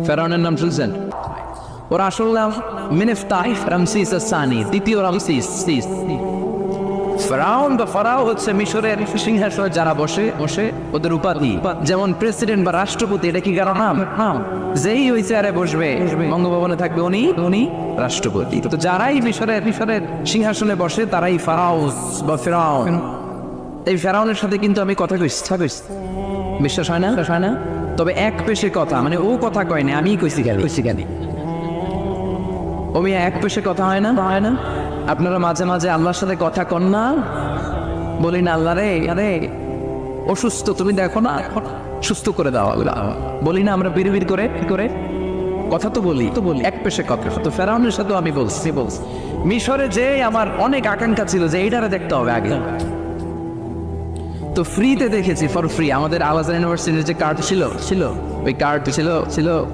ফেরাউনের নাম শুনছেন? ওর আসল নাম মিনেফতাহ রামসিস আস-সানি, দ্বিতীয় রামসিস। ফেরাউন বা ফারাও হচ্ছে মিশরের সিংহাসনে যারা বসে ওদের উপাধি। যেমন প্রেসিডেন্ট বা রাষ্ট্রপতি, এটা কি কারো নাম? যেই ওই চেয়ারে বসবে, বঙ্গভবনে থাকবে উনি রাষ্ট্রপতি। তো যারাই মিশরের সিংহাসনে বসে তারাই ফারাও বা ফেরাউন। এই ফেরাউনের সাথে কিন্তু আমি কথা কইছি, বিশ্বাস হয় না? তবে এক পেশে কথা, মানে ও কথা কয় না, আমি কইছি খালি। ও মিয়া এক পেশে কথা হয় না? আপনারা মাঝে মাঝে আল্লাহর সাথে কথা কন না? বলি না আল্লাহ রে, আরে অসুস্থ, তুমি দেখো না, সুস্থ করে দাও। বলি না আমরা বিড়বিড় করে কথা তো বলি এক পেশে কথা। তো ফেরাউনের সাথেও আমি বলছি মিশরে যে আমার অনেক আকাঙ্ক্ষা ছিল যে এইটারে দেখতে হবে আগে। তো ফ্রিতে দেখেছি, ফর ফ্রি। আমাদের আল আজহার ইউনিভার্সিটির যে কার্ড ছিল ওই কার্ড ছিল